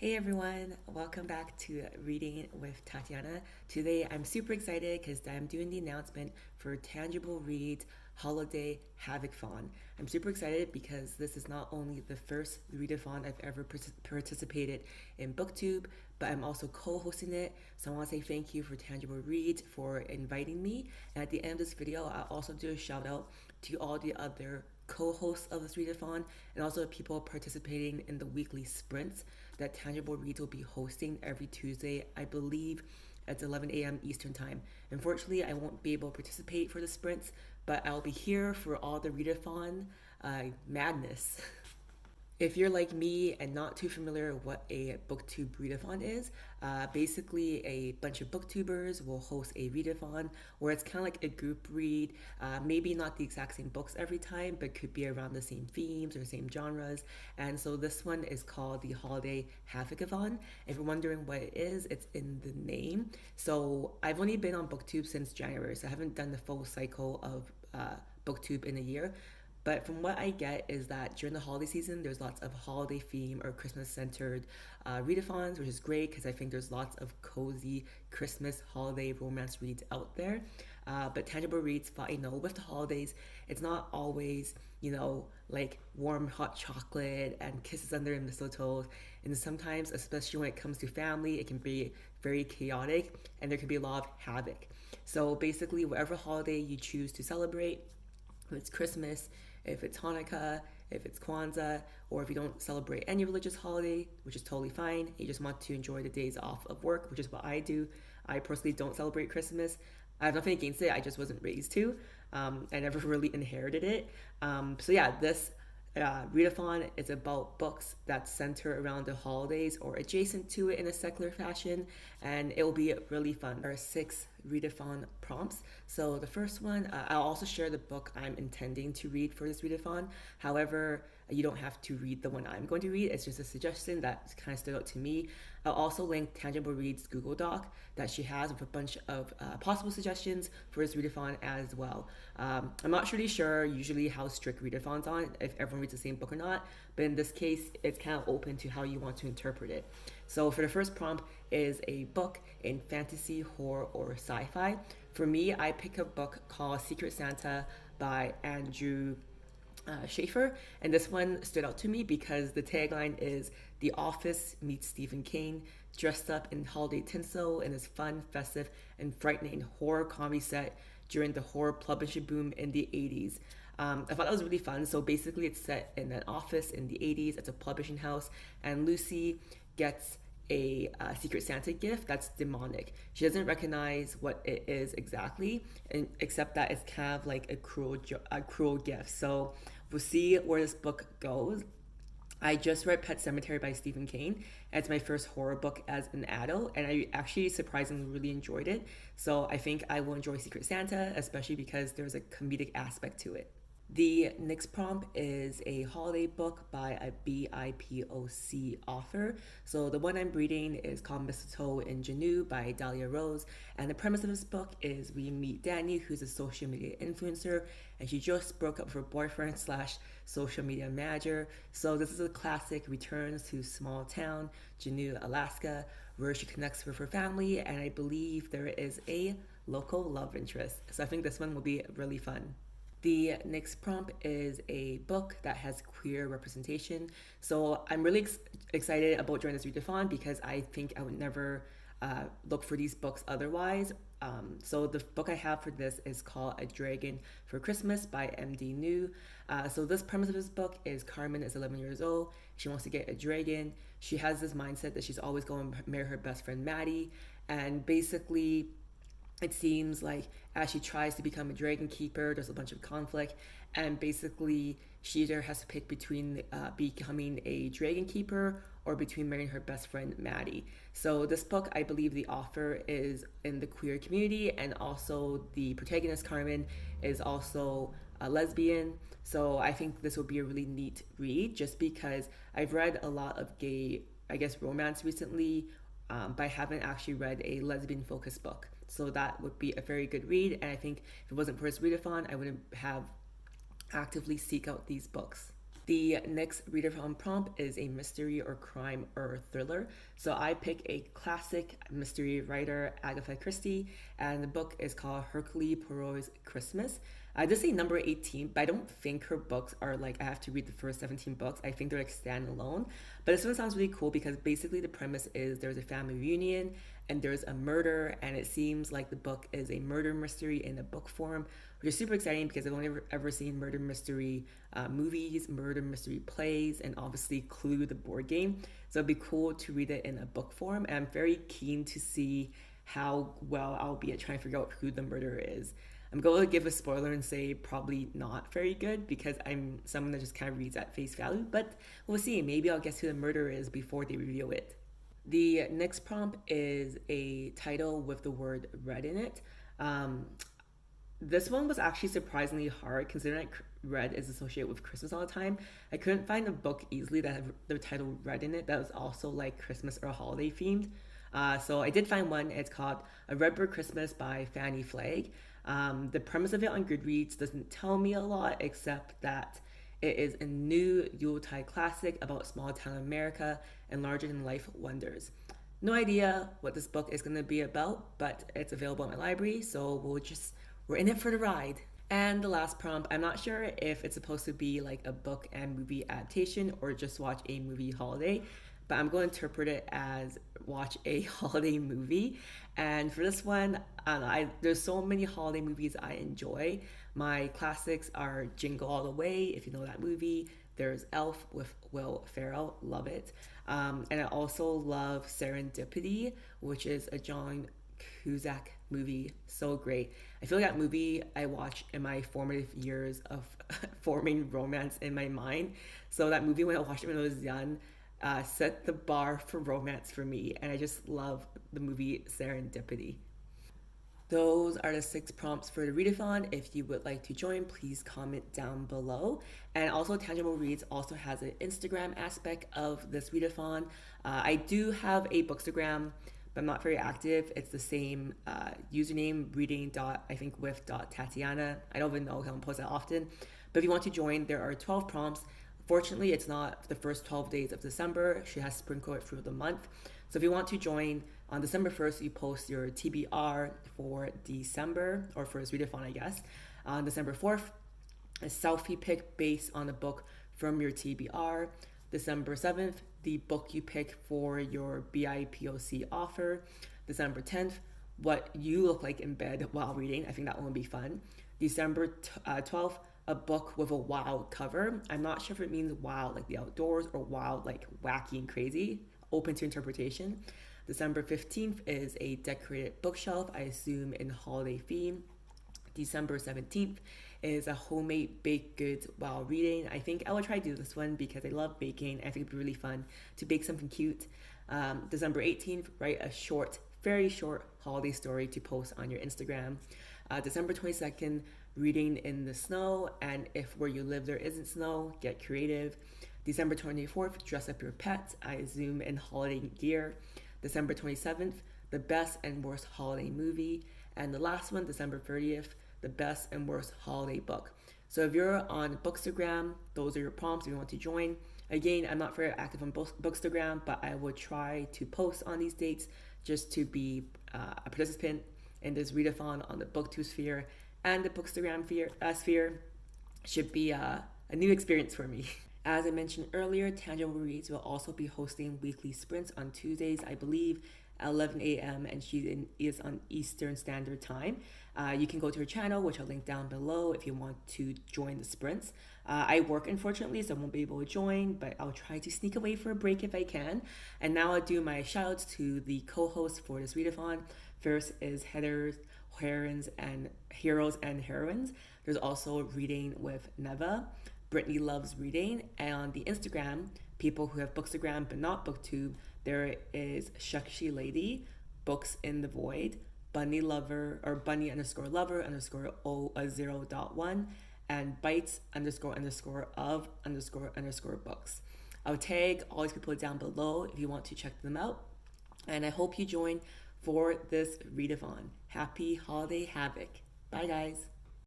Hey everyone, welcome back to Reading with Tatiana. Today I'm super excited because I'm doing the announcement for Tangible Reads Holiday Havoc-Athon. I'm super excited because this is not only the first Readathon I've ever participated in BookTube, but I'm also co-hosting it. So I want to say thank you for Tangible Reads for inviting me. And at the end of this video, I'll also do a shout out to all the other co-hosts of this readathon and also people participating in the weekly sprints that Tangible Reads will be hosting every Tuesday, I believe at 11 a.m. Eastern Time. Unfortunately, I won't be able to participate for the sprints, but I'll be here for all the readathon madness. If you're like me and not too familiar with what a booktube readathon is, basically a bunch of booktubers will host a readathon where it's kind of like a group read, maybe not the exact same books every time, but could be around the same themes or same genres. And so this one is called the Holiday Havoc-Athon. If you're wondering what it is, it's in the name. So I've only been on booktube since January, so I haven't done the full cycle of booktube in a year. But from what I get is that during the holiday season, there's lots of holiday theme or Christmas centered readathons, which is great because I think there's lots of cozy Christmas holiday romance reads out there. But Tangible Reads thought, with the holidays, it's not always, like warm hot chocolate and kisses under mistletoe. And sometimes, especially when it comes to family, it can be very chaotic and there can be a lot of havoc. So basically, whatever holiday you choose to celebrate, if it's Christmas, if it's Hanukkah, if it's Kwanzaa, or if you don't celebrate any religious holiday, which is totally fine, you just want to enjoy the days off of work, which is what I do. I personally don't celebrate Christmas. I have nothing against it, I just wasn't raised to. I never really inherited it. So yeah, this Readathon is about books that center around the holidays or adjacent to it in a secular fashion, and it will be really fun. There are 6 Readathon prompts. So the first one, I'll also share the book I'm intending to read for this Readathon. However, you don't have to read the one I'm going to read. It's just a suggestion that kind of stood out to me. I'll also link Tangible Reads Google Doc that she has with a bunch of possible suggestions for this readathon as well. I'm not really sure usually how strict readathons are, if everyone reads the same book or not, but in this case, it's kind of open to how you want to interpret it. So for the first prompt is a book in fantasy, horror, or sci-fi. For me, I pick a book called Secret Santa by Andrew Schaefer, and this one stood out to me because the tagline is The Office meets Stephen King, dressed up in holiday tinsel in this fun, festive, and frightening horror comedy set during the horror publishing boom in the 80s. I thought that was really fun. So basically, it's set in an office in the 80s. It's a publishing house, and Lucy gets a Secret Santa gift that's demonic. She doesn't recognize what it is exactly, except that it's kind of like a cruel gift. So we'll see where this book goes. I just read Pet Sematary by Stephen King. It's my first horror book as an adult, and I actually surprisingly really enjoyed it. So I think I will enjoy Secret Santa, especially because there's a comedic aspect to it. The next prompt is a holiday book by a BIPOC author. So the one I'm reading is called Mistletoe in Janu by Dahlia Rose. And the premise of this book is we meet Danny, who's a social media influencer, and she just broke up with her boyfriend slash social media manager. So this is a classic returns to small town, Janu, Alaska, where she connects with her family, and I believe there is a local love interest. So I think this one will be really fun. The next prompt is a book that has queer representation. So I'm really excited about joining this readathon because I think I would never look for these books otherwise. So the book I have for this is called A Dragon for Christmas by MD New. So this premise of this book is Carmen is 11 years old. She wants to get a dragon. She has this mindset that she's always going to marry her best friend Maddie. And basically, it seems like as she tries to become a dragon keeper, there's a bunch of conflict, and basically she either has to pick between becoming a dragon keeper or between marrying her best friend Maddie. So this book, I believe the author is in the queer community, and also the protagonist Carmen is also a lesbian. So I think this will be a really neat read, just because I've read a lot of gay, I guess, romance recently, but I haven't actually read a lesbian focused book. So that would be a very good read. And I think if it wasn't for this readathon, I wouldn't have actively seek out these books. The next reader-from prompt is a mystery or crime or thriller. So I pick a classic mystery writer, Agatha Christie, and the book is called Hercule Poirot's Christmas. I just say number 18, but I don't think her books are like I have to read the first 17 books. I think they're like standalone. But this one sounds really cool because basically the premise is there's a family reunion and there's a murder, and it seems like the book is a murder mystery in a book form, which is super exciting because I've only ever seen murder mystery movies, murder mystery plays, and obviously Clue, the board game. So it'd be cool to read it in a book form, and I'm very keen to see how well I'll be at trying to figure out who the murderer is. I'm going to give a spoiler and say probably not very good because I'm someone that just kind of reads at face value, but we'll see. Maybe I'll guess who the murderer is before they reveal it. The next prompt is a title with the word red in it. This one was actually surprisingly hard considering red is associated with Christmas all the time. I couldn't find a book easily that had the title red in it that was also like Christmas or holiday themed. So I did find one. It's called A Redbird Christmas by Fanny Flagg. The premise of it on Goodreads doesn't tell me a lot except that it is a new Yuletide classic about small town America and larger than life wonders. No idea what this book is going to be about, but it's available in my library, so we're in it for the ride. And the last prompt, I'm not sure if it's supposed to be like a book and movie adaptation or just watch a movie holiday, but I'm going to interpret it as watch a holiday movie. And for this one, there's so many holiday movies I enjoy. My classics are Jingle All the Way, if you know that movie. There's Elf with Will Ferrell, love it. And I also love Serendipity, which is a John Cusack movie, so great. I feel like that movie I watched in my formative years of forming romance in my mind. So that movie, when I watched it when I was young, set the bar for romance for me, and I just love the movie Serendipity. Those are the 6 prompts for the Readathon. If you would like to join, please comment down below. And also, Tangible Reads also has an Instagram aspect of this Readathon. I do have a Bookstagram, but I'm not very active. It's the same username, reading dot I think with dot Tatiana. I don't even know if I don't post that often. But if you want to join, there are 12 prompts. Fortunately, it's not the first 12 days of December. She has sprinkled it through the month. So if you want to join, on December 1st, you post your TBR for December, or for his readathon, I guess. On December 4th, a selfie pick based on a book from your TBR. December 7th, the book you pick for your BIPOC offer. December 10th, what you look like in bed while reading. I think that one will be fun. December 12th, a book with a wild cover. I'm not sure if it means wild like the outdoors or wild like wacky and crazy. Open to interpretation. December 15th is a decorated bookshelf, I assume in holiday theme. December 17th is a homemade baked goods while reading. I think I will try to do this one because I love baking. I think it'd be really fun to bake something cute. December 18th, write a short, very short holiday story to post on your Instagram. December 22nd, reading in the snow, and if where you live there isn't snow, get creative. December 24th, dress up your pets, I assume in holiday gear. December 27th, the best and worst holiday movie. And the last one, December 30th, the best and worst holiday book. So if you're on Bookstagram, those are your prompts if you want to join. Again, I'm not very active on Bookstagram, but I will try to post on these dates just to be a participant in this readathon on the BookTube sphere and the Bookstagram sphere. Should be a new experience for me. As I mentioned earlier, Tangible Reads will also be hosting weekly sprints on Tuesdays, I believe, at 11 a.m. and she is on Eastern Standard Time. You can go to her channel, which I'll link down below if you want to join the sprints. I work, unfortunately, so I won't be able to join, but I'll try to sneak away for a break if I can. And now I'll do my shoutouts to the co-hosts for this readathon. First is Heroes and Heroines. There's also Reading with Neva. Brittany loves reading, and on the Instagram, people who have Bookstagram but not BookTube, there is Schexylady, booksinthevoid, bunny lover or bunny underscore lover underscore 0.1, and bites underscore of books. I'll tag all these people down below if you want to check them out, and I hope you join for this readathon. Happy holiday havoc. Bye guys.